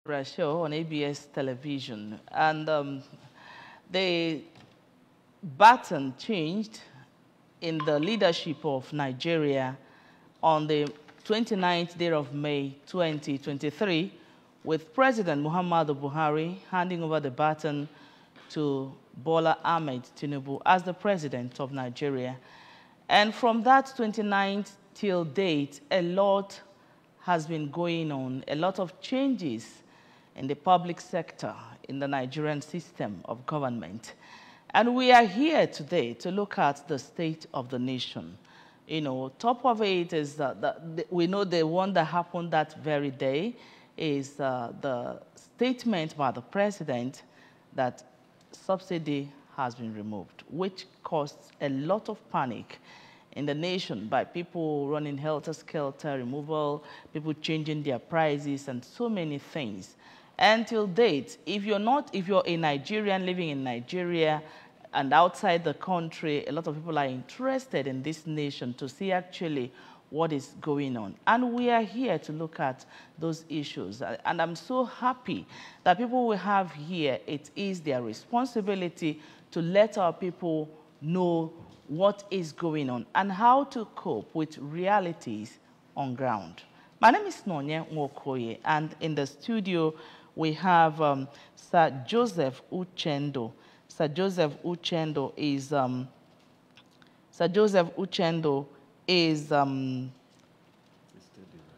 show on ABS television, and the baton changed in the leadership of Nigeria on the 29th day of May 2023, with President Muhammadu Buhari handing over the baton to Bola Ahmed Tinubu as the president of Nigeria. And from that 29th till date, a lot has been going on, a lot of changes in the public sector, in the Nigerian system of government. And we are here today to look at the state of the nation. You know, top of it is that we know the one that happened that very day is the statement by the president that subsidy has been removed, which caused a lot of panic in the nation by people running helter-skelter removal, people changing their prices, and so many things. Until date, if you're a Nigerian living in Nigeria and outside the country, a lot of people are interested in this nation to see actually what is going on. And we are here to look at those issues. And I'm so happy that people we have here, it is their responsibility to let our people know what is going on and how to cope with realities on ground. My name is Nonye Nwokoye, and in the studio we have Sir Joseph Uchendo. Sir Joseph Uchendo is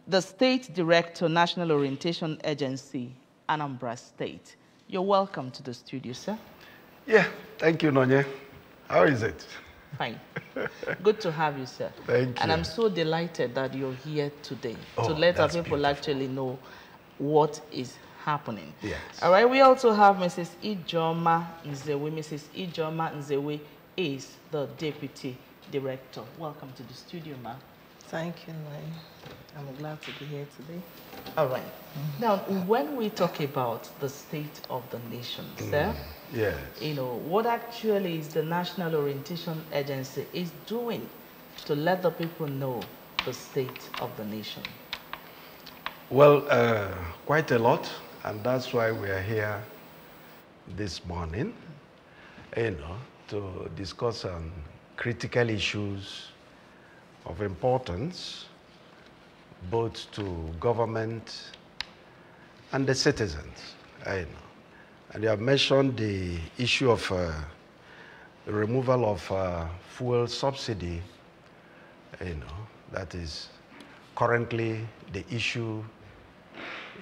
the State Director, National Orientation Agency, Anambra State. You're welcome to the studio, sir. Yeah, thank you, Nonye. How is it? Fine. Good to have you, sir. Thank you. And I'm so delighted that you're here today to let our people actually know what is happening. Yes. All right, we also have Mrs. Ijoma Nzewe. Mrs. Ijoma Nzewe is the Deputy Director. Welcome to the studio, ma'am. Thank you, Nai. I'm glad to be here today. All right. Now, when we talk about the state of the nation, sir, yes, you know, what actually is the National Orientation Agency is doing to let the people know the state of the nation? Well, quite a lot, and that's why we are here this morning, you know, to discuss critical issues of importance both to government and the citizens, you know. And you have mentioned the issue of the removal of fuel subsidy, you know, that is currently the issue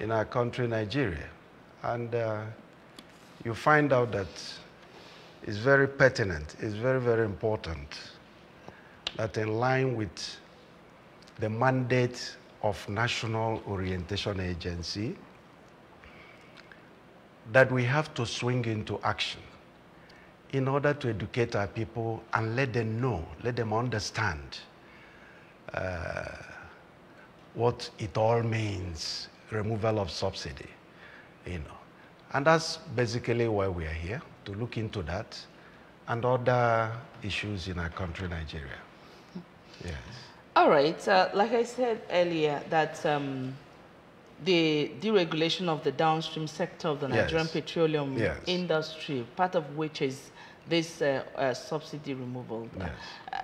in our country, Nigeria. And you find out that it's very pertinent, it's very, very important that in line with the mandate of National Orientation Agency, that we have to swing into action in order to educate our people and let them know, let them understand what it all means, removal of subsidy, you know. And that's basically why we are here, to look into that and other issues in our country, Nigeria. Yes. All right. Like I said earlier, that the deregulation of the downstream sector of the Nigerian petroleum industry, part of which is this subsidy removal. Yes.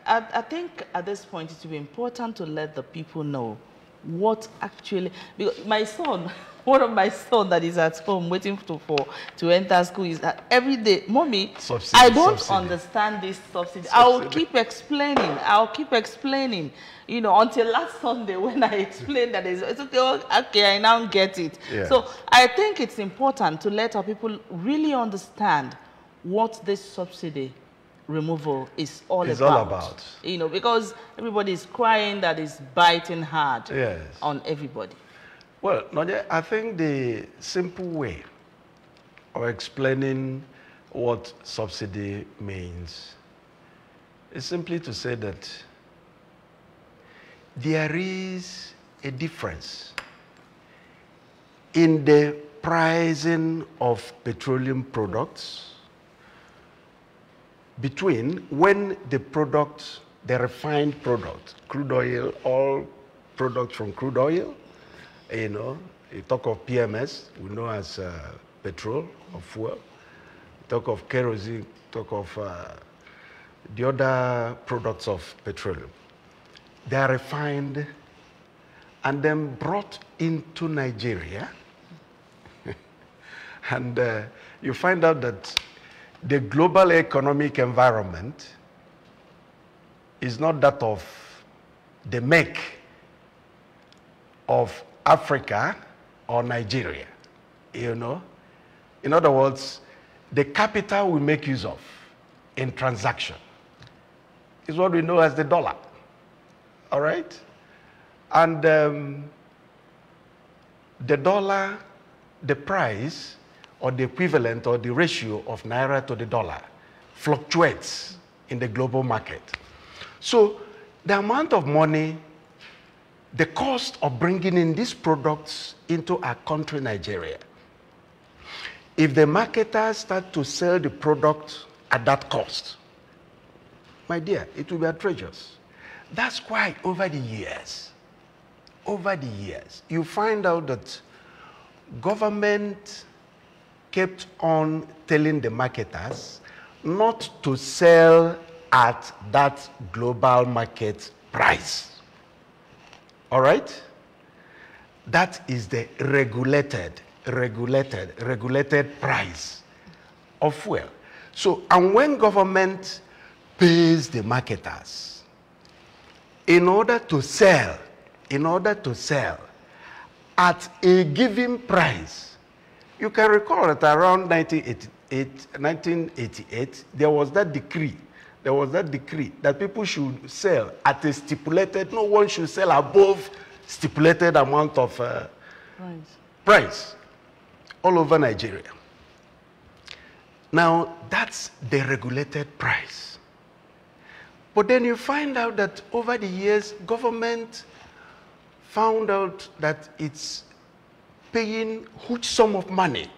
I think at this point it will be important to let the people know what actually, because my son, one of my sons that is at home waiting to enter school is that every day, Mommy, subsidy, I don't understand this subsidy. I'll keep explaining, you know, until last Sunday when I explained that it's okay, I now get it. Yes. So I think it's important to let our people really understand what this subsidy removal is all about. You know, because everybody is crying that it's biting hard on everybody. Well, Nonye, I think the simple way of explaining what subsidy means is simply to say that there is a difference in the pricing of petroleum products between when the product, the refined product, crude oil, all products from crude oil, you know, You talk of PMS, we know as petrol or fuel. You talk of kerosene, talk of the other products of petroleum. They are refined and then brought into Nigeria. And you find out that the global economic environment is not that of the make of Africa or Nigeria, you know. In other words, the capital we make use of in transaction is what we know as the dollar, all right? And the dollar, the price, or the equivalent or the ratio of naira to the dollar fluctuates in the global market. So the amount of money, the cost of bringing in these products into our country, Nigeria, if the marketers start to sell the product at that cost, my dear, it will be outrageous. That's why over the years, you find out that government kept on telling the marketers not to sell at that global market price. All right? That is the regulated price of fuel. So, and when government pays the marketers in order to sell at a given price, you can recall that around 1988, there was that decree that people should sell at a stipulated, no one should sell above stipulated amount of price all over Nigeria. Now, that's the regulated price. But then you find out that over the years, government found out that it's paying huge sum of money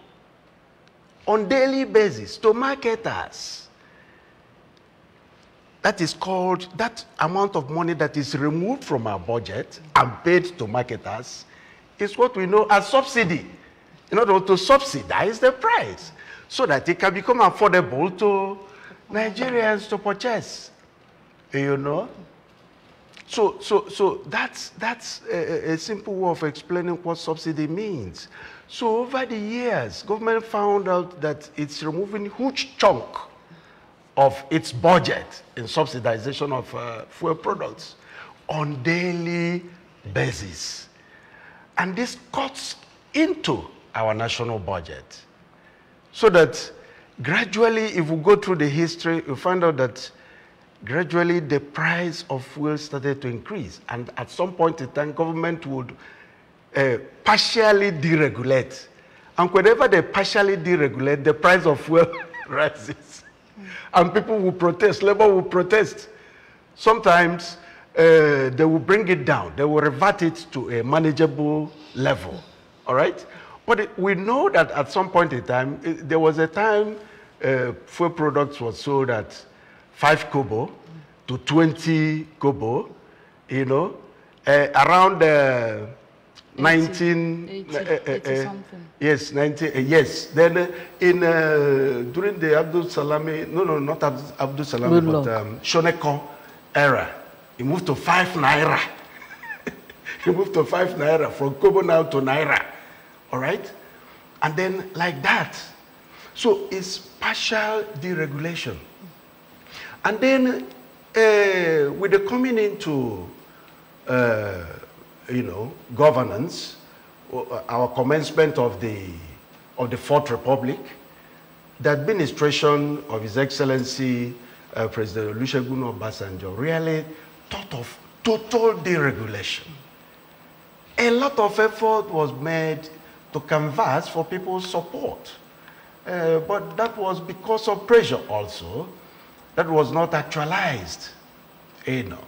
on daily basis to marketers. That is called, that amount of money that is removed from our budget and paid to marketers is what we know as subsidy. In order to subsidize the price so that it can become affordable to Nigerians to purchase, you know. So that's a simple way of explaining what subsidy means. So over the years, government found out that it's removing huge chunk of its budget in subsidization of fuel products on daily basis. And this cuts into our national budget. So that gradually, if we go through the history, we find out that gradually the price of fuel started to increase. And at some point in time, government would partially deregulate. And whenever they partially deregulate, the price of fuel rises. And people will protest, labor will protest. Sometimes they will bring it down. They will revert it to a manageable level, all right? But we know that at some point in time, there was a time fuel products were sold at 5 kobo to 20 kobo, you know, around 80 something. Yes, 90, yes. Then during the Abdul Salami, no, not Abdul Salami, but Shoneko era, it moved to 5 naira. He moved to 5 naira, from kobo now to naira. All right? And then like that. So it's partial deregulation. And then with the coming into, you know, governance, our commencement of the Fourth Republic, the administration of His Excellency President Olusegun Obasanjo really thought of total deregulation. A lot of effort was made to canvass for people's support. But that was because of pressure also. That was not actualized, you know.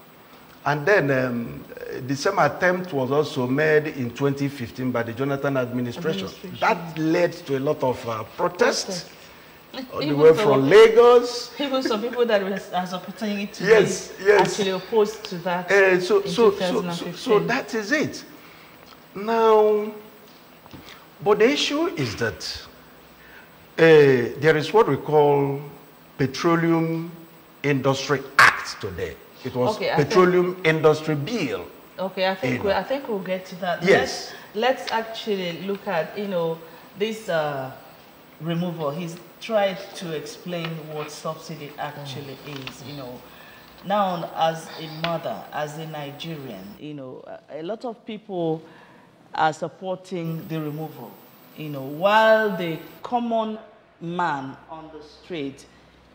And then the same attempt was also made in 2015 by the Jonathan administration. That led to a lot of protests. All the way from Lagos. Even some people that are supporting it today yes. actually opposed to that in 2015. So that is it. Now, But the issue is that there is what we call Petroleum Industry Act today. It was Petroleum Industry Bill. Okay, I think we'll get to that. Yes. Let's actually look at, this removal. He's tried to explain what subsidy actually is, Now, as a mother, as a Nigerian, a lot of people are supporting the removal, while the common man on the street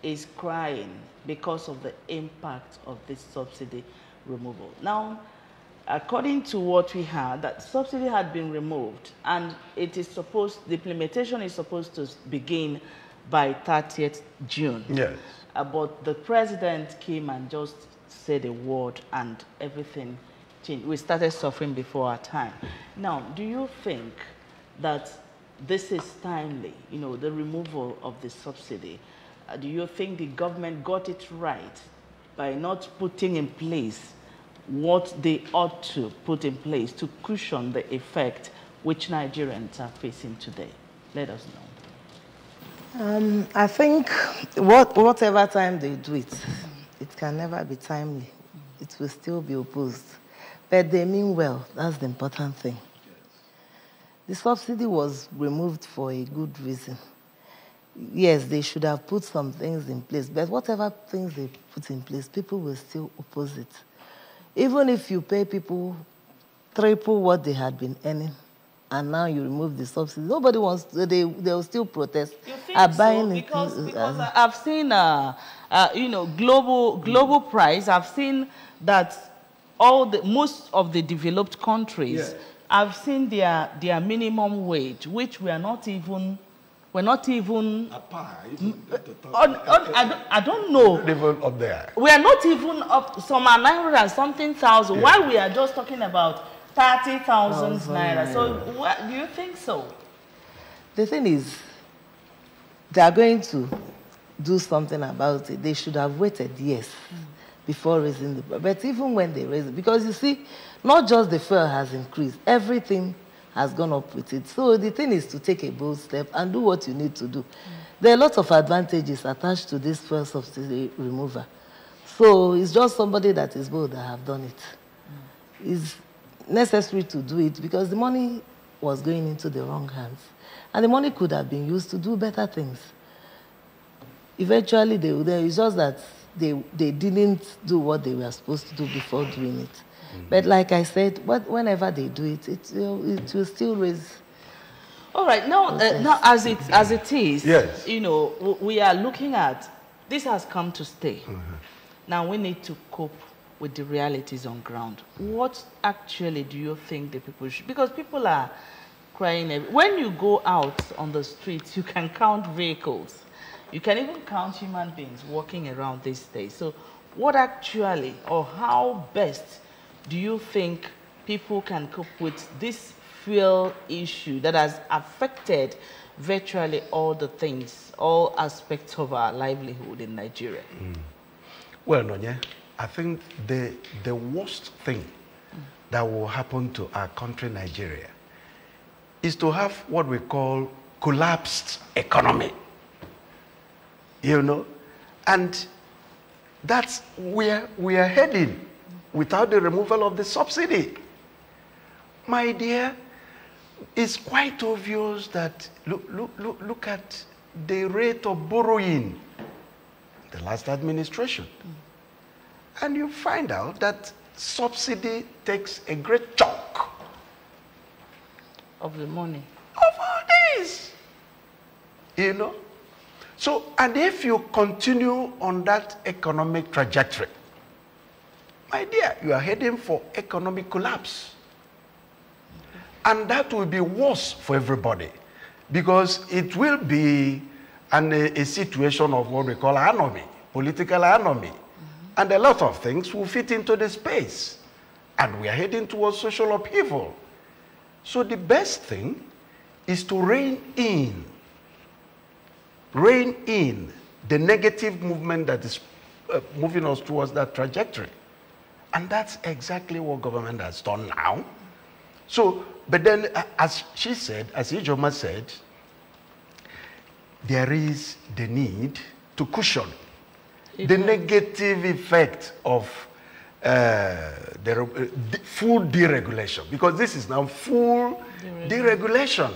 is crying because of the impact of this subsidy removal. Now, according to what we had, that subsidy had been removed, and it is supposed, the implementation is supposed to begin by 30th June. Yes. But the president came and just said a word and everything changed. We started suffering before our time. Now, do you think that this is timely, the removal of the subsidy? Do you think the government got it right by not putting in place what they ought to put in place to cushion the effect which Nigerians are facing today? Let us know. I think whatever time they do it, it can never be timely. It will still be opposed. But they mean well. That's the important thing. The subsidy was removed for a good reason. Yes, they should have put some things in place, but whatever things they put in place, people will still oppose it. Even if you pay people triple what they had been earning, and now you remove the subsidy, nobody wants to, they'll still protest. You think so? Because I've seen, global price. I've seen that most of the developed countries, yes, I've seen their minimum wage, which we're not even I don't know. Even up there. We are not even up. Some are 900 and something thousand. Yeah. While we are just talking about 30,000 naira. So, do you think so? The thing is, they are going to do something about it. They should have waited, yes, before raising the price. But even when they raise it, because you see, not just the fuel has increased, everything has gone up with it. So the thing is to take a bold step and do what you need to do. There are a lot of advantages attached to this fuel subsidy remover. So it's just somebody that is bold that have done it. It's necessary to do it because the money was going into the wrong hands. And the money could have been used to do better things. Eventually, it's just that they didn't do what they were supposed to do before doing it. But like I said, whenever they do it, it will still raise. All right. Now, as it is, yes, we are looking at this has come to stay. Now we need to cope with the realities on ground. What actually do you think the people should? Because people are crying. When you go out on the streets, you can count vehicles. You can even count human beings walking around these days. So, what actually, or how best do you think people can cope with this fuel issue that has affected virtually all the things, all aspects of our livelihood in Nigeria? Well, Nonye, I think the worst thing that will happen to our country, Nigeria, is to have what we call collapsed economy. And that's where we are heading without the removal of the subsidy. My dear, it's quite obvious that look at the rate of borrowing the last administration. And you find out that subsidy takes a great chunk of the money. Of all this. So, and if you continue on that economic trajectory, my dear, you are heading for economic collapse. And that will be worse for everybody because it will be a situation of what we call anomy, political anomy. And a lot of things will fit into the space. And we are heading towards social upheaval. So the best thing is to rein in the negative movement that is moving us towards that trajectory. And that's exactly what government has done now. So, but then, as she said, as Ijoma said, there is the need to cushion the negative effect of full deregulation, because this is now full deregulation,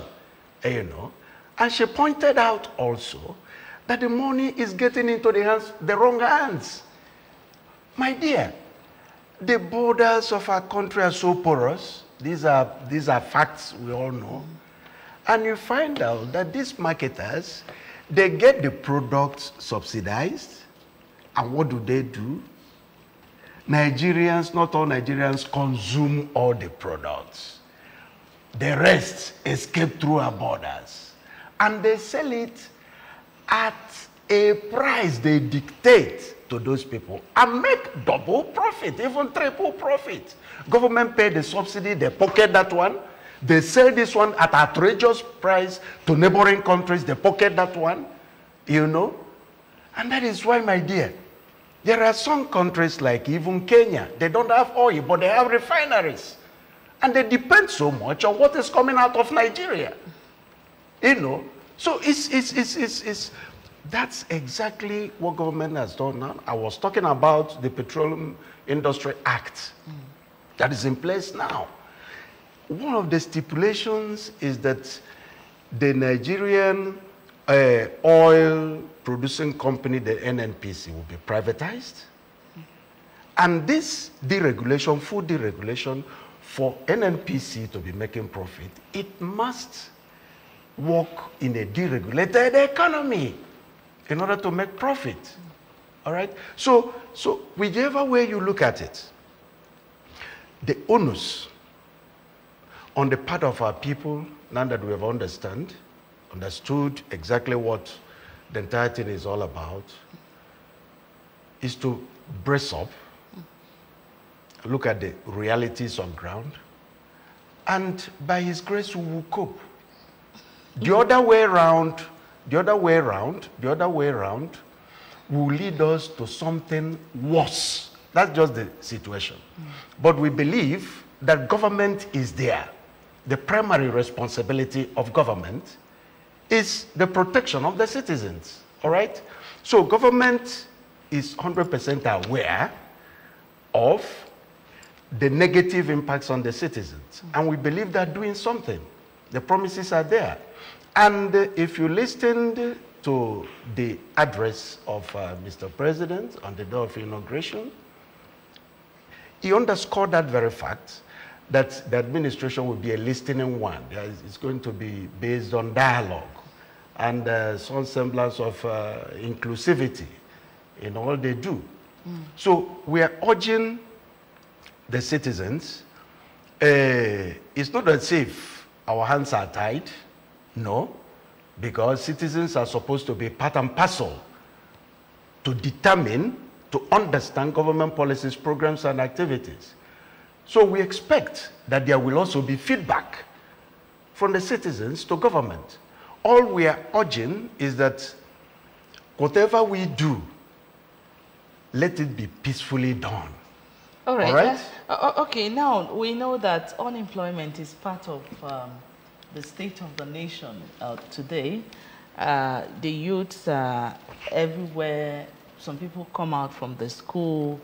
you know. And she pointed out also that the money is getting into the wrong hands. My dear, the borders of our country are so porous. These are facts we all know. And you find out that these marketers, they get the products subsidized. And what do? Nigerians, not all Nigerians, consume all the products. The rest escape through our borders. And they sell it at a price they dictate to those people and make double profit, even triple profit. Government pay the subsidy, they pocket that one. They sell this one at outrageous price to neighboring countries, they pocket that one, you know. And that is why, my dear, there are some countries like even Kenya, they don't have oil, but they have refineries. And they depend so much on what is coming out of Nigeria. You know, so that's exactly what government has done now. I was talking about the Petroleum Industry Act that is in place now. One of the stipulations is that the Nigerian oil producing company, the NNPC, will be privatized. And this deregulation, full deregulation, for NNPC to be making profit, it must work in a deregulated economy in order to make profit. All right? So whichever way you look at it, the onus on the part of our people, now that we have understood exactly what the entire thing is all about, is to brace up, look at the realities on ground, and by His grace we will cope. The other way around will lead us to something worse. That's just the situation. But we believe that government is there. The primary responsibility of government is the protection of the citizens, all right? So government is 100% aware of the negative impacts on the citizens. And we believe they're doing something. The promises are there. And if you listened to the address of Mr. President on the day of inauguration, he underscored that very fact, that the administration will be a listening one. It's going to be based on dialogue and some semblance of inclusivity in all they do. So we are urging the citizens. It's not as if our hands are tied, no, because citizens are supposed to be part and parcel to determine, to understand government policies, programs, and activities. So we expect that there will also be feedback from the citizens to government. All we are urging is that whatever we do, let it be peacefully done. All right. All right? Okay, now we know that unemployment is part of the state of the nation today. The youths are everywhere. Some people come out from the school,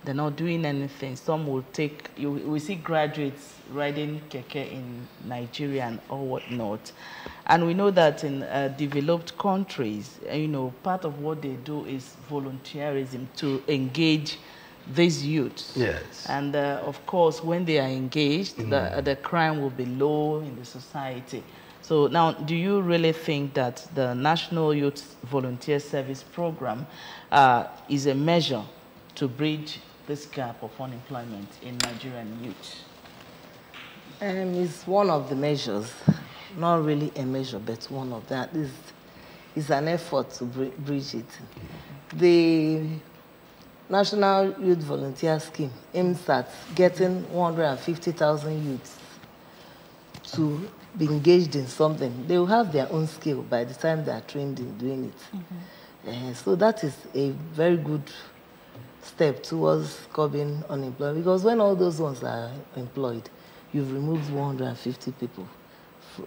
they're not doing anything. Some will take, we see graduates riding keke in Nigeria and all whatnot. And we know that in developed countries, you know, part of what they do is volunteerism to engage these youths. Yes. And of course, when they are engaged, the crime will be low in the society. So now, do you really think that the National Youth Volunteer Service Program is a measure to bridge this gap of unemployment in Nigerian youth? It's one of the measures, not really a measure, but one of that is an effort to bridge it. The National Youth Volunteer Scheme aims at getting 150,000 youths to be engaged in something. They will have their own skill by the time they are trained in doing it. So that is a very good step towards curbing unemployment, because when all those ones are employed, you've removed 150 people,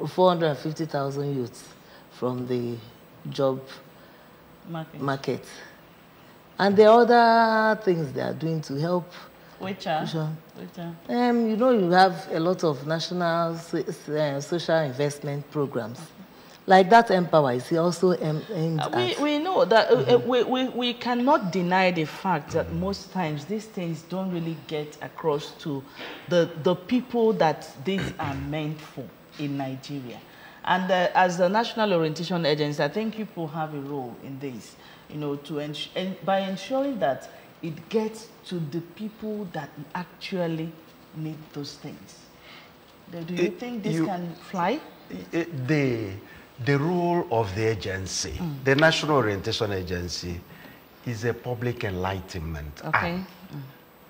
450,000 youths from the job market. And there are other things they are doing to help. Which are? You know, you have a lot of national social investment programs. Like that Empower is also aimed at... We know that we cannot deny the fact that most times these things don't really get across to the people that these are meant for in Nigeria. And as the National Orientation Agency, I think people have a role in this, you know, by ensuring that it gets to the people that actually need those things. Do you think this can fly? The role of the agency, the National Orientation Agency, is a public enlightenment arm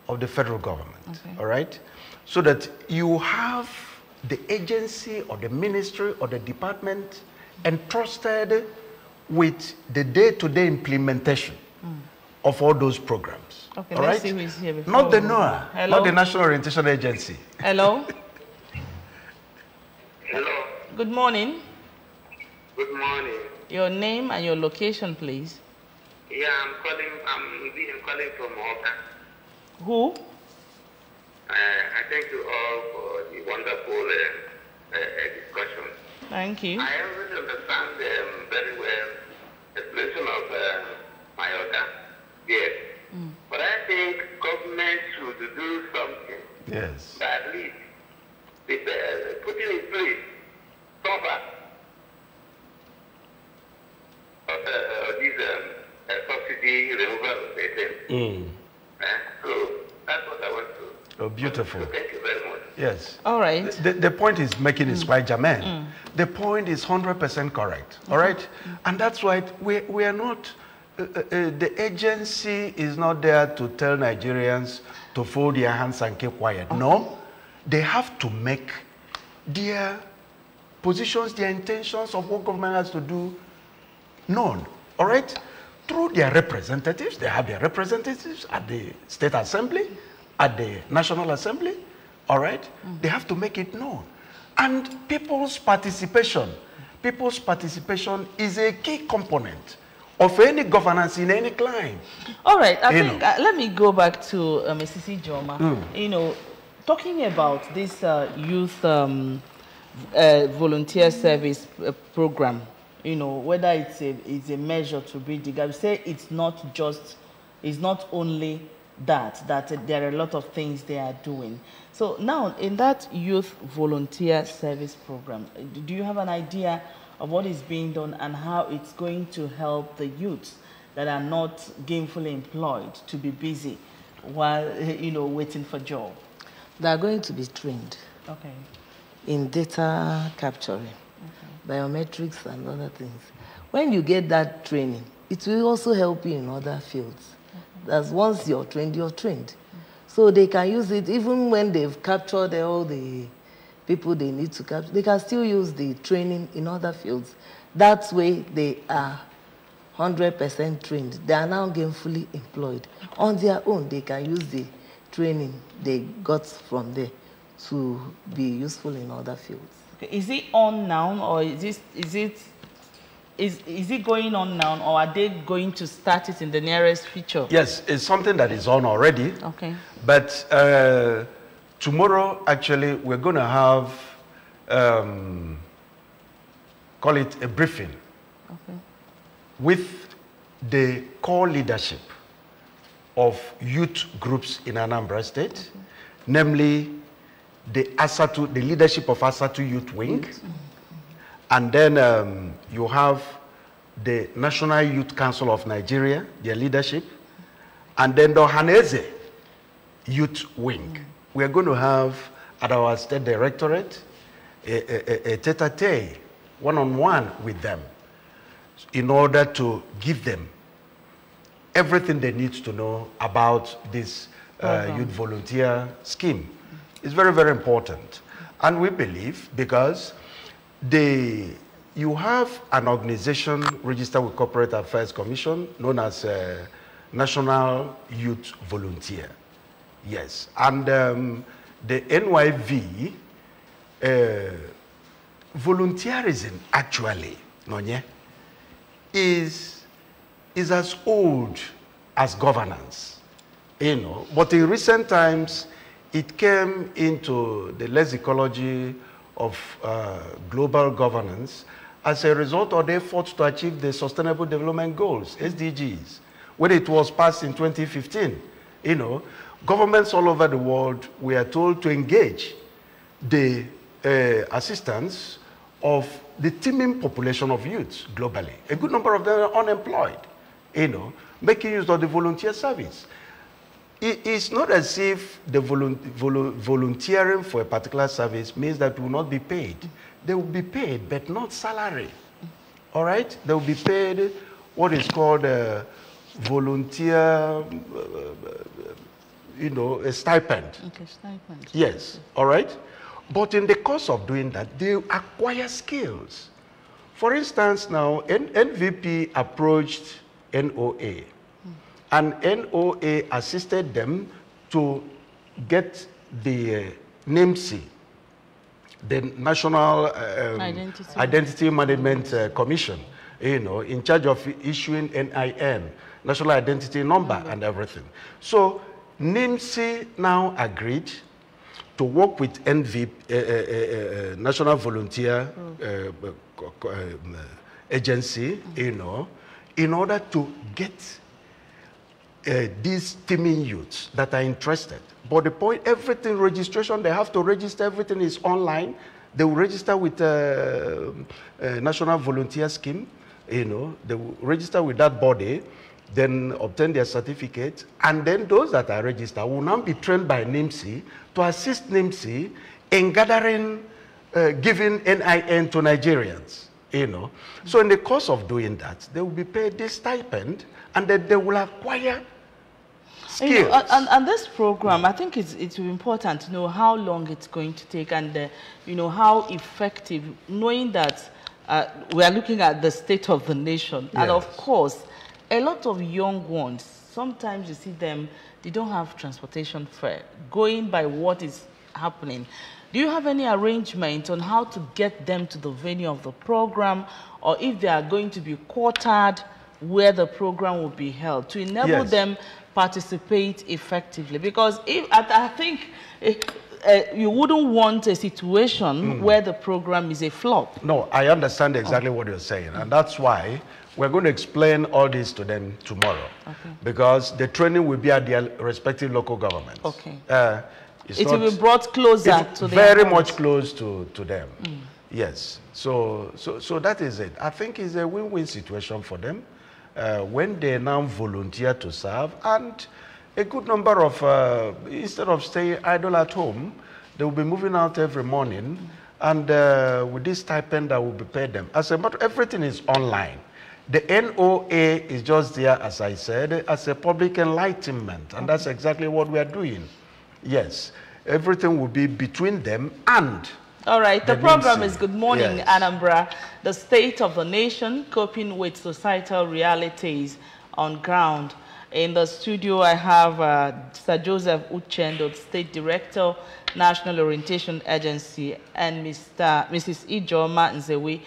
of the federal government, all right? So that you have the agency or the ministry or the department entrusted with the day-to-day implementation of all those programs. Okay, all let's right? see who is here before. Not the NOAA, not the National Orientation Agency. Hello? Hello. Good morning. Good morning. Your name and your location, please. Yeah, I'm calling from Oka. Who? I thank you all for the wonderful discussion. Thank you. I really understand very well the explanation of Mayoka. Yes. But I think government should do something. Yes. At least putting in place proper this subsidy removal of the So that's what I want to. Oh, beautiful. Thank you very much. Yes. All right. The point is making is quite germane. The point is 100% correct. All right? And that's why we are not, the agency is not there to tell Nigerians to fold their hands and keep quiet. No. They have to make their positions, their intentions of what government has to do known. All right? Through their representatives. They have their representatives at the State Assembly, at the National Assembly. All right? They have to make it known. And people's participation is a key component of any governance in any clime. All right. I think, let me go back to Mrs. Ijoma. You know, talking about this youth volunteer service program, you know, whether it's a measure to bridge the gap. Say it's not only that there are a lot of things they are doing. So now, in that youth volunteer service program, do you have an idea of what is being done and how it's going to help the youths that are not gainfully employed to be busy while, you know, waiting for job? They are going to be trained in data capturing, biometrics and other things. When you get that training, it will also help you in other fields. That's once you're trained, you're trained. So they can use it even when they've captured all the people they need to capture. They can still use the training in other fields. That way they are 100% trained. They are now gainfully employed. On their own, they can use the training they got from there to be useful in other fields. Okay. Is it on now, or is it going on now, or are they going to start it in the nearest future? Yes, it's something that is on already. Okay. But tomorrow, actually, we're going to have, call it a briefing with the core leadership of youth groups in Anambra State, namely the ASATU, the leadership of ASATU Youth Wing, and then you have the National Youth Council of Nigeria, their leadership, and then the Ohaneze Youth Wing. We are going to have at our State Directorate a tete-a-tete, one-on-one with them, in order to give them everything they need to know about this youth volunteer scheme. It's very, very important. And we believe, because you have an organization registered with Corporate Affairs Commission known as National Youth Volunteer. Yes. And the NYV volunteerism actually, Nonye, is as old as governance, you know. But in recent times, it came into the lexicology of global governance as a result of the efforts to achieve the Sustainable Development Goals, SDGs. When it was passed in 2015, you know, governments all over the world were told to engage the assistance of the teeming population of youths globally. A good number of them are unemployed, you know, making use of the volunteer service. It's not as if the volunteering for a particular service means that will not be paid. They will be paid, but not salary. All right? They will be paid what is called a volunteer, you know, a stipend. Okay, stipend. Yes, all right? But in the course of doing that, they acquire skills. For instance, now, NVP approached NOA. And NOA assisted them to get the NIMC, the National Identity Management Commission, you know, in charge of issuing NIN, National Identity Number, and everything. So NIMC now agreed to work with National Volunteer Agency, you know, in order to get these teeming youths that are interested. But the point, everything registration, they have to register, everything is online. They will register with National Volunteer Scheme, you know, they will register with that body, then obtain their certificate, and then those that are registered will now be trained by NIMC to assist NIMC in gathering, giving NIN to Nigerians, you know. So in the course of doing that, they will be paid this stipend, and then they will acquire skills. You know, and this program, I think it's important to know how long it's going to take, and you know, how effective, knowing that we are looking at the state of the nation. Yes. And of course, a lot of young ones, sometimes you see them, they don't have transportation fare, going by what is happening. Do you have any arrangement on how to get them to the venue of the program, or if they are going to be quartered where the program will be held, to enable them participate effectively? Because I think you wouldn't want a situation where the program is a flop. No, I understand exactly what you're saying, and that's why we're going to explain all this to them tomorrow, because the training will be at their respective local governments. Okay. It will be brought closer to them. Very much close to them. Yes. So that is it. I think it's a win-win situation for them when they now volunteer to serve, and a good number of, instead of staying idle at home, they will be moving out every morning, and with this stipend that will be paid them. As a matter, everything is online. The NOA is just there, as I said, as a public enlightenment, and that's exactly what we are doing. Yes, everything will be between them and... All right, the program is Good Morning, Anambra, the state of the nation, coping with societal realities on ground. In the studio, I have Sir Joseph Uchendo, State Director, National Orientation Agency, and Mrs. Ijoma Nzewi,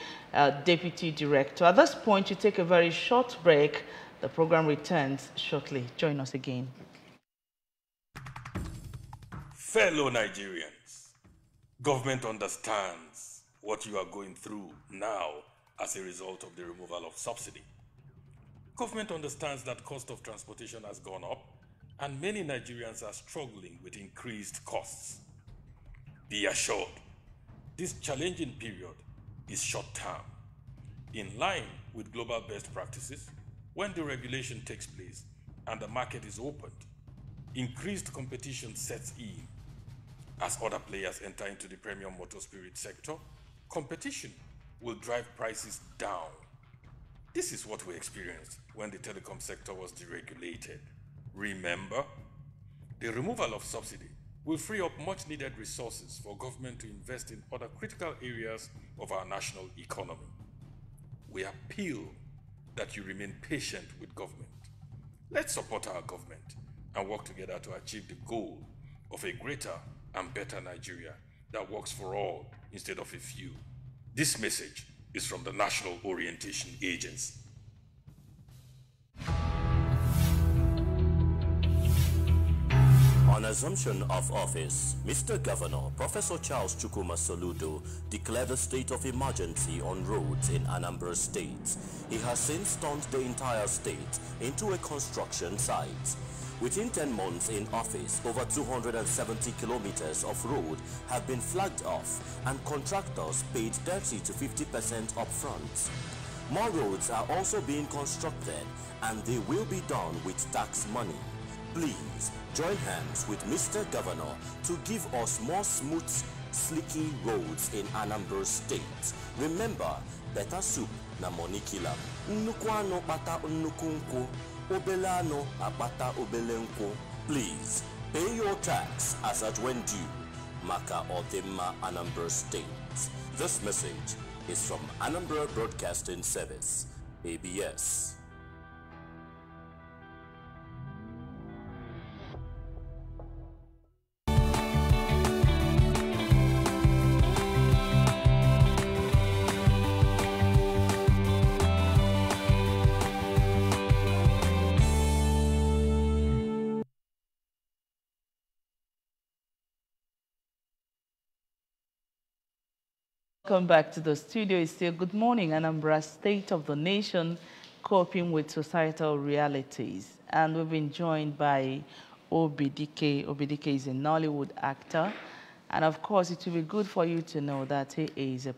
Deputy Director. At this point, you take a very short break. The program returns shortly. Join us again. Fellow Nigerians, government understands what you are going through now as a result of the removal of subsidy. Government understands that cost of transportation has gone up, and many Nigerians are struggling with increased costs. Be assured, this challenging period is short-term. In line with global best practices, when the regulation takes place and the market is opened, increased competition sets in. As other players enter into the premium motor spirit sector, competition will drive prices down. This is what we experienced when the telecom sector was deregulated. Remember, the removal of subsidy will free up much needed resources for government to invest in other critical areas of our national economy. We appeal that you remain patient with government. Let's support our government and work together to achieve the goal of a greater and better Nigeria that works for all instead of a few. This message is from the National Orientation Agency. On assumption of office, Mr. Governor Professor Charles Chukwuma Soludo declared a state of emergency on roads in Anambra State. He has since turned the entire state into a construction site. Within 10 months in office, over 270 kilometers of road have been flagged off and contractors paid 30 to 50% upfront. More roads are also being constructed and they will be done with tax money. Please join hands with Mr. Governor to give us more smooth, slicky roads in Anambra State. Remember, better soup na money killer. Nnukwu ano kpata nnukwu nkwụ, obele ano akpata obele nkwụ. Please pay your tax as at when due. Maka Odemma, Anambra State. This message is from Anambra Broadcasting Service, ABS. Welcome back to the studio. It's still good morning, Anambra State of the Nation, coping with societal realities. And we've been joined by Obidike. Obidike is a Nollywood actor. And of course, it will be good for you to know that he is a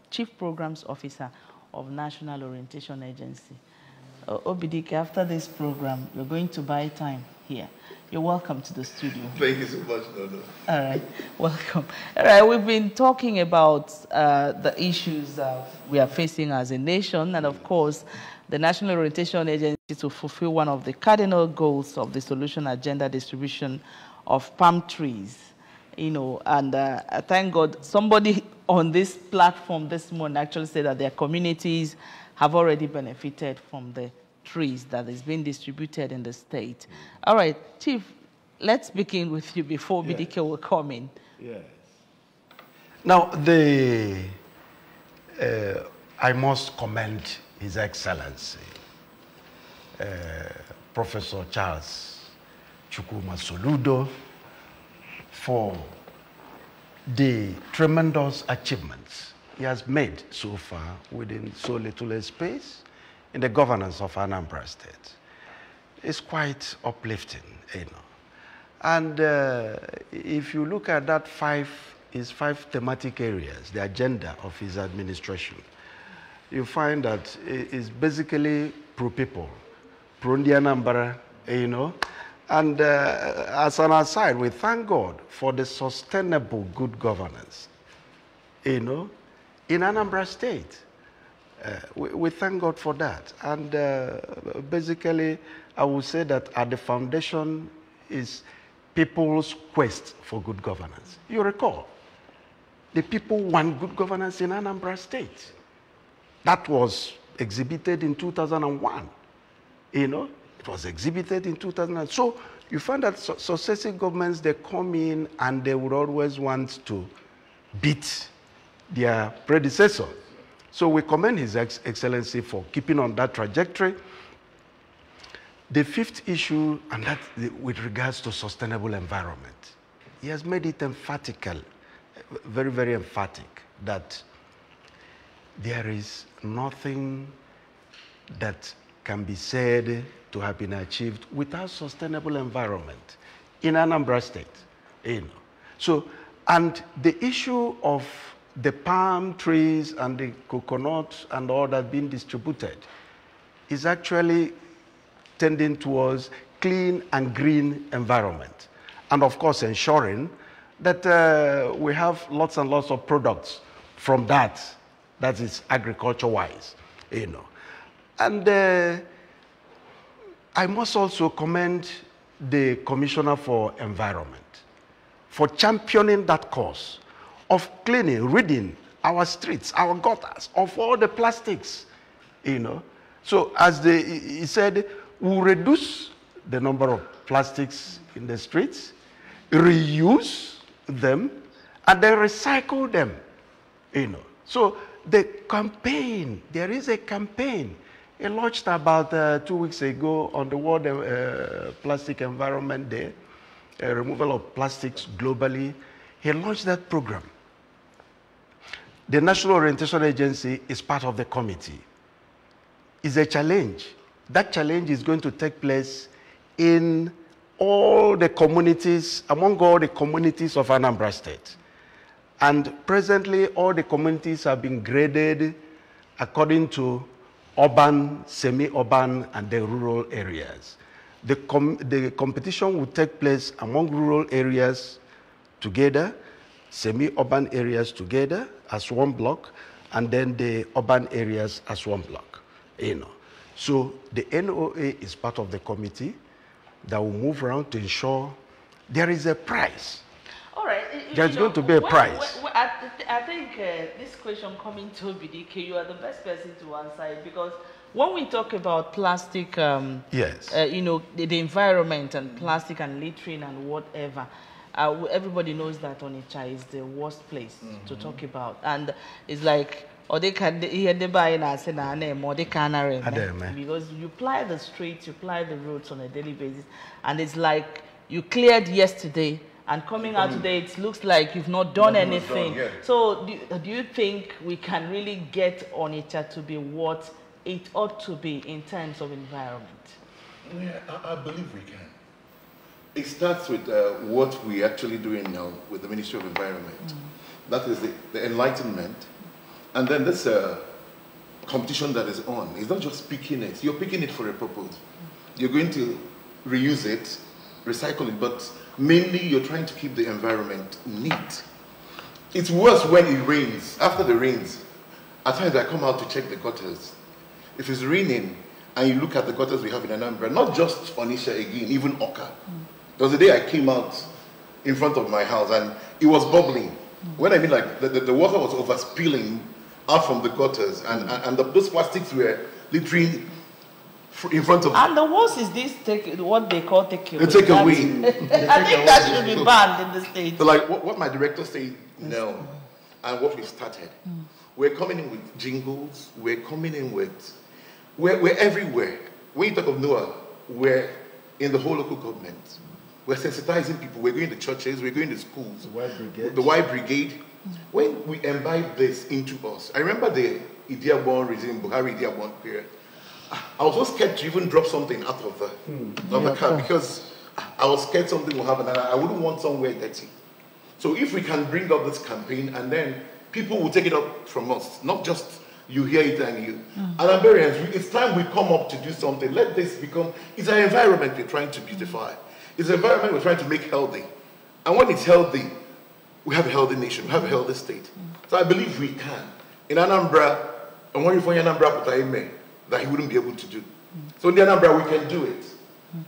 Chief Programs Officer of National Orientation Agency. Obidike, after this program, you're going to buy time here. You're welcome to the studio. Thank you so much, Nono. All right, welcome. All right, we've been talking about the issues we are facing as a nation, and of course, the National Orientation Agency to fulfill one of the cardinal goals of the solution agenda distribution of palm trees. You know, and thank God somebody on this platform this morning actually said that their communities have already benefited from the trees that is being distributed in the state. All right, Chief, let's begin with you before Bidike will come in. Yes. Now, I must commend His Excellency, Professor Charles Chukwuma Soludo, for the tremendous achievements he has made so far within so little a space in the governance of Anambra State. It's quite uplifting, you know. And if you look at that his five thematic areas, the agenda of his administration, you find that it's basically pro-people, pro-Anambra, you know. And as an aside, we thank God for the sustainable good governance, you know, in Anambra State. We thank God for that. And basically, I would say that at the foundation is people's quest for good governance. You recall, the people want good governance in Anambra State. That was exhibited in 2001. You know, it was exhibited in 2000. So you find that successive governments, they come in and they would always want to beat their predecessor. So we commend His Excellency for keeping on that trajectory. The fifth issue, and that with regards to sustainable environment, he has made it emphatical, very, very emphatic, that there is nothing that can be said to have been achieved without sustainable environment in Anambra State. You know. So, and the issue of the palm trees and the coconut and all that being distributed is actually tending towards clean and green environment. And of course, ensuring that we have lots and lots of products from that is agriculture-wise, you know. And I must also commend the Commissioner for Environment for championing that cause of cleaning, ridding our streets, our gutters, of all the plastics, you know. So as he said, we'll reduce the number of plastics in the streets, reuse them, and they recycle them, you know. So the campaign, there is a campaign. It launched about 2 weeks ago on the World Plastic Environment Day, removal of plastics globally. He launched that program. The National Orientation Agency is part of the committee. It's a challenge. That challenge is going to take place in all the communities, among all the communities of Anambra State. And presently, all the communities have been graded according to urban, semi-urban, and the rural areas. The competition will take place among rural areas together, semi-urban areas together as one block, and then the urban areas as one block. You know. So the NOA is part of the committee that will move around to ensure there is a prize. All right. There's going to be a prize. I think this question coming to BDK, you are the best person to answer it, because when we talk about plastic, yes, you know, the environment and plastic and littering and whatever, everybody knows that Onitsha is the worst place to talk about. And it's like, or they can hear the buy or they can, because you ply the streets, you ply the roads on a daily basis, and it's like you cleared yesterday, and coming out today, it looks like you've not done anything. So do you think we can really get Onitsha to be what it ought to be in terms of environment? Yeah, I believe we can. It starts with what we're actually doing now with the Ministry of Environment. That is the enlightenment. And then this competition that is on, it's not just picking it. You're picking it for a purpose. You're going to reuse it, recycle it, but mainly you're trying to keep the environment neat. It's worse when it rains. After the rains, at times I come out to check the gutters. If it's raining and you look at the gutters we have in Anambra, not just Onitsha again, even Oka. There was a day I came out in front of my house and it was bubbling. When I mean like the water was overspilling out from the gutters, and those plastics were littering in front of. And the worst is this what they call takeaway. The takeaway. I think that should be banned in the state. So like what my director said no, and what we started, we're coming in with jingles. We're coming in with, we're everywhere. When you talk of Noah, we're in the whole local government. We're sensitizing people. We're going to churches. We're going to schools. The Y Brigade. The Y Brigade. When we imbibe this into us, I remember the Idiaborn regime, Buhari Idiaborn period. I was so scared to even drop something out of the car because I was scared something will happen and I wouldn't want somewhere dirty. So if we can bring up this campaign and then people will take it up from us, not just you hear it and you. Anambarians, it's time we come up to do something. Let this become, it's an environment we're trying to beautify. It's an environment we're trying to make healthy. And when it's healthy, we have a healthy nation, we have a healthy state. So I believe we can. In Anambra, and when you find Anambra, that he wouldn't be able to do. So in the Anambra, we can do it.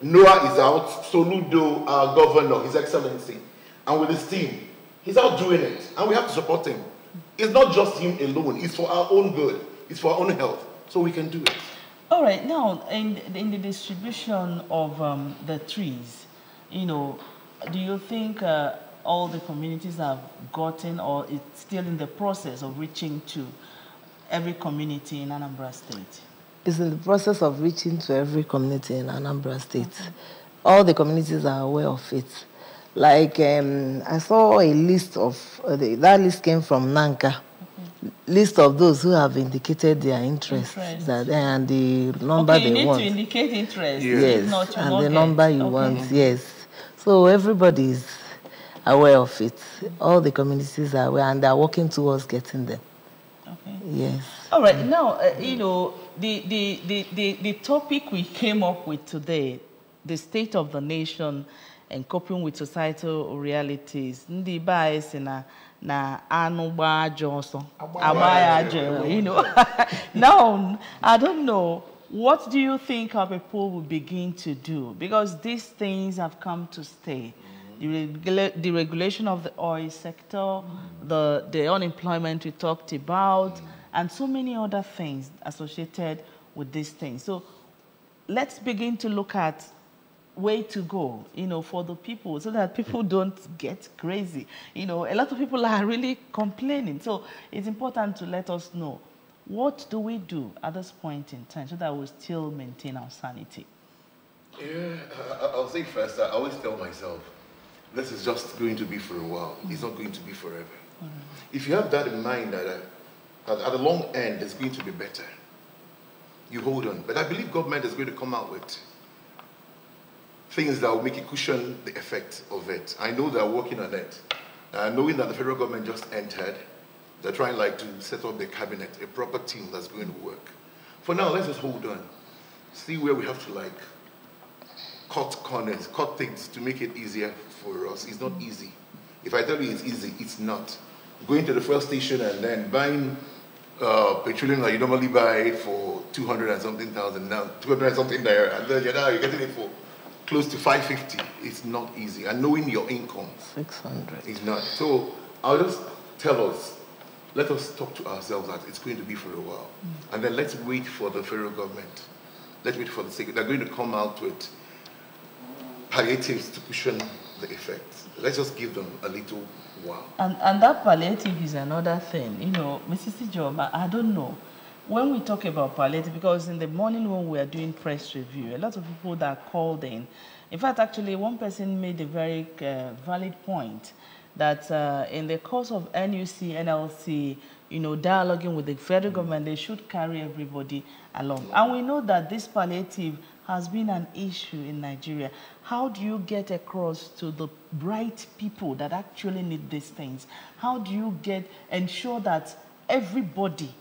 Noah is out, Soludo, our governor, His Excellency, and with his team, he's out doing it, and we have to support him. It's not just him alone, it's for our own good, it's for our own health, so we can do it. All right, now, in the distribution of the trees, you know, do you think all the communities have gotten, or it's still in the process of reaching to every community in Anambra State? It's in the process of reaching to every community in Anambra State. All the communities are aware of it. Like, I saw a list of, that list came from Nanka, list of those who have indicated their interest. And the number they want. You need to indicate interest. Yes, and the number you want, yes. So everybody is aware of it. All the communities are aware, and they are working towards getting them. Okay. Yes. All right, now, you know, the topic we came up with today, the state of the nation and coping with societal realities. Ndi bias na anugba joso, abaya, you know. Now, I don't know. What do you think our people will begin to do? Because these things have come to stay. The regulation of the oil sector, the unemployment we talked about, and so many other things associated with these things. So let's begin to look at way to go, for the people, so that people don't get crazy. A lot of people are really complaining. So it's important to let us know, what do we do at this point in time so that we still maintain our sanity? Yeah, I'll say first, I always tell myself, this is just going to be for a while. It's not going to be forever. If you have that in mind, that at the long end, it's going to be better, you hold on. But I believe government is going to come out with things that will make it cushion the effect of it. I know they're working on it. Knowing that the federal government just entered, they're trying to set up the cabinet, a proper team that's going to work. For now, let's just hold on. See where we have to cut corners, cut things to make it easier for us. It's not easy. If I tell you it's easy, it's not. Going to the first station and then buying petroleum that you normally buy for 200 and something thousand, now 200 and something there, and then you're getting it for close to 550. It's not easy. And knowing your income, 600. Is not. So I'll just tell us, let us talk to ourselves that it's going to be for a while. And then let's wait for the federal government. Let's wait for the sake. They're going to come out with palliatives to cushion the effects. Let's just give them a little while. And that palliative is another thing. Mrs. Job, I don't know. When we talk about palliative, because in the morning when we are doing press review, a lot of people that called in fact, actually, one person made a very valid point that in the course of NUC, NLC, dialoguing with the federal government, they should carry everybody along. And we know that this palliative has been an issue in Nigeria. How do you get across to the bright people that actually need these things? How do you ensure that everybody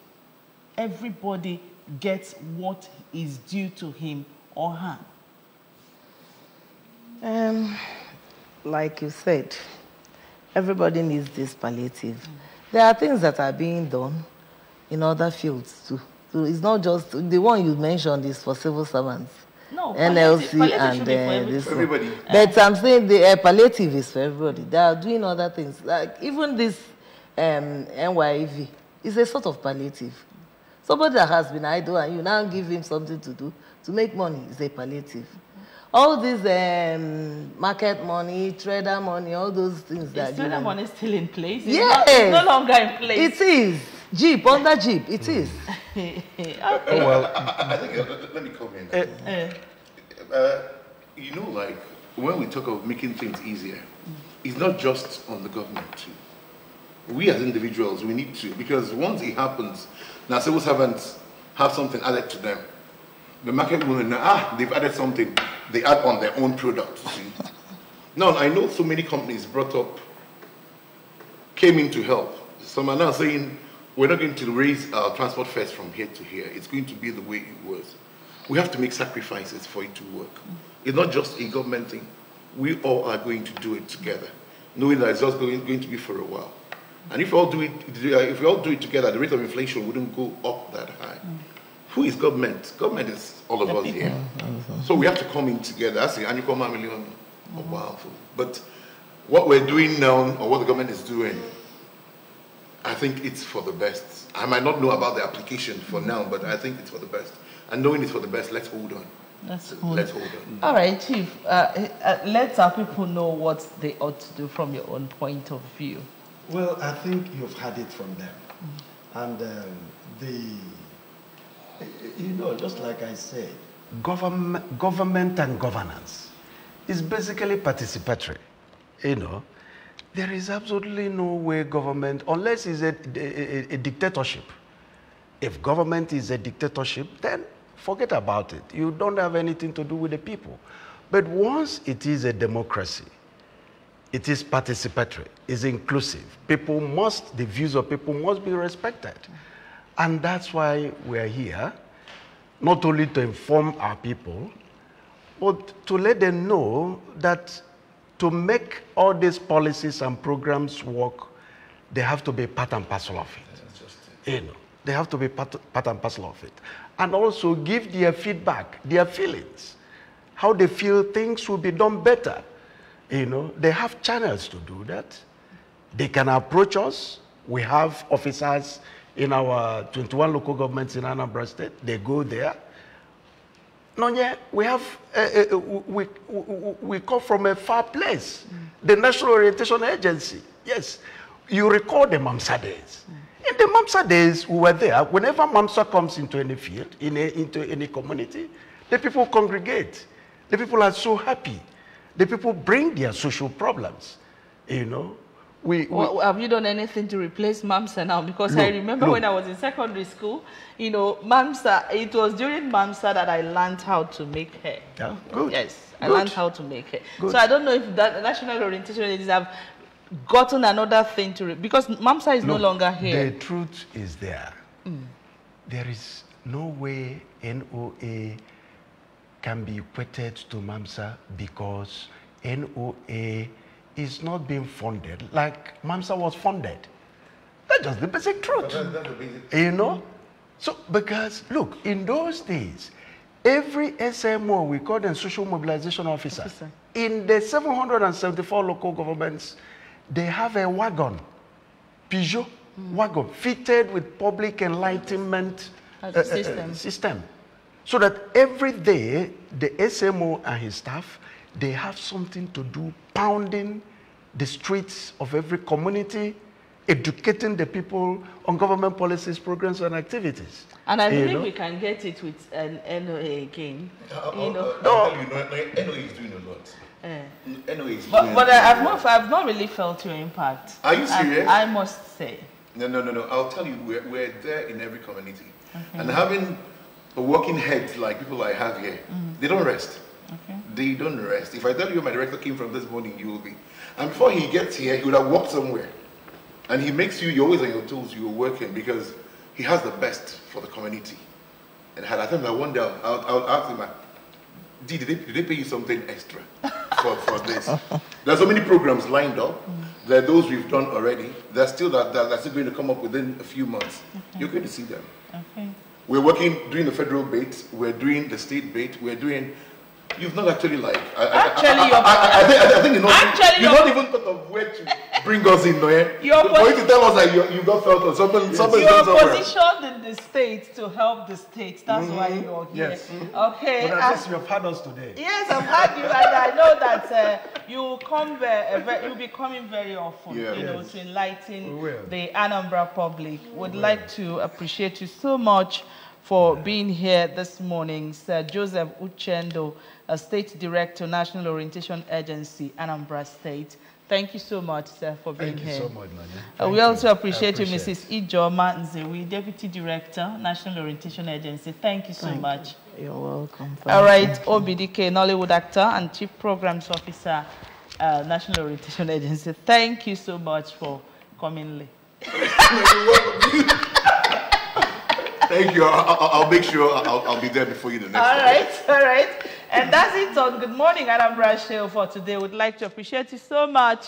gets what is due to him or her? Like you said, everybody needs this palliative. There are things that are being done in other fields too. So it's not just the one you mentioned is for civil servants. No, NLC palliative and this for everybody. one. But I'm saying the palliative is for everybody. They are doing other things. Like even this NYV is a sort of palliative. Somebody that has been idle and you now give him something to do to make money is a palliative. All these market money, trader money, all those things that trader money is still in place? Yes. It's no longer in place. It is. Jeep, under Jeep, it is. Okay. Well, I think, let me come in. When we talk of making things easier, it's not just on the government too. We as individuals, we need to, because once it happens, now civil servants have something added to them. The market women, they've added something, they add on their own products. Now, I know so many companies came in to help. Some are now saying, we're not going to raise our transport fares from here to here. It's going to be the way it was. We have to make sacrifices for it to work. It's not just a government thing. We all are going to do it together, knowing that it's just going to be for a while. And if we all do it together, the rate of inflation wouldn't go up that high. Who is government? Government is all of us here. So we have to come in together. That's the annual million of powerful. But what we're doing now, or what the government is doing, I think it's for the best. I might not know about the application for now, but I think it's for the best. And knowing it's for the best, let's hold on. Let's hold on. All right, Chief. Let our people know what they ought to do from your own point of view. Well, I think you've had it from them. And just like I said, government and governance is basically participatory. There is absolutely no way government, unless it's a dictatorship. If government is a dictatorship, then forget about it. You don't have anything to do with the people. But once it is a democracy, it is participatory, it's inclusive. The views of people must be respected. And that's why we're here, not only to inform our people, but to let them know that to make all these policies and programs work, they have to be part and parcel of it. They have to be part and parcel of it. And also give their feedback, their feelings, how they feel things will be done better. They have channels to do that. They can approach us. We have officers in our 21 local governments in Anambra State. They go there. Nonye, we have, we come from a far place. The National Orientation Agency, yes. You recall the MAMSA days. In the MAMSA days, we were there. Whenever MAMSA comes into any field, into any community, the people congregate. The people are so happy. The people bring their social problems, you know. Well, have you done anything to replace MAMSA now? Because I remember when I was in secondary school, you know, MAMSA, it was during MAMSA that I learned how to make hair. Yeah, good. Yes, I good. learned how to make hair. Good. So I don't know if that National Orientation Agencies have gotten another thing to because MAMSA is no longer here. The truth is there. There is no way NOA can be equated to MAMSA because NOA is not being funded like MAMSA was funded. That's just the basic truth. That's the basic. You know? So, because, look, in those days, every SMO, we call them social mobilization officer. In the 774 local governments, they have a wagon, Peugeot wagon, fitted with public enlightenment system. So that every day, the SMO and his staff, they have something to do, pounding the streets of every community, educating the people on government policies, programs, and activities. And I believe we can get it with an NOA again. NOA is doing a lot. NOA is but I've not really felt your impact. Are you serious? I must say. No. I'll tell you, we're there in every community. And having a working head like people I have here, they don't rest. They don't rest. If I tell you my director came from this morning, you will be. And before he gets here, he would have walked somewhere. And he makes you're always on your toes, you're working because he has the best for the community. And I think I wonder, I'll ask him, did they pay you something extra for this? There's so many programs lined up. There are those we've done already. There's still that's still going to come up within a few months. You're going to see them. We're doing the federal bait. We're doing the state bait. We're doing. You've not actually like. I think you're not even thought of where to bring us in there. For you to tell us that you got felt or something. You're positioned in the state to help the state. That's why you're here. Yes. Okay. But at least you have had us today. Yes, I've had you, and I know that you'll be coming very often, to enlighten the Anambra public. Would like to appreciate you so much for being here this morning, Sir Joseph Uchendo, State Director, National Orientation Agency, Anambra State. Thank you so much, sir, for being here. Thank you so much, Nanya. We also appreciate you, Mrs. Ijoma Nzewi, Deputy Director, National Orientation Agency. Thank you so much. You're welcome. All right, OBDK, Nollywood actor and Chief Programs Officer, National Orientation Agency. Thank you so much for coming late. Thank you. I'll make sure I'll be there before you the next time. All right. And that's it on Good Morning Anambra Show for today. We'd like to appreciate you so much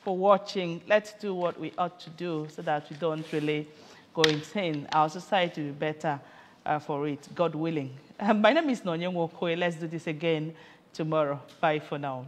for watching. Let's do what we ought to do so that we don't really go insane. Our society will be better for it, God willing. My name is Nonye Nwokoye. Let's do this again tomorrow. Bye for now.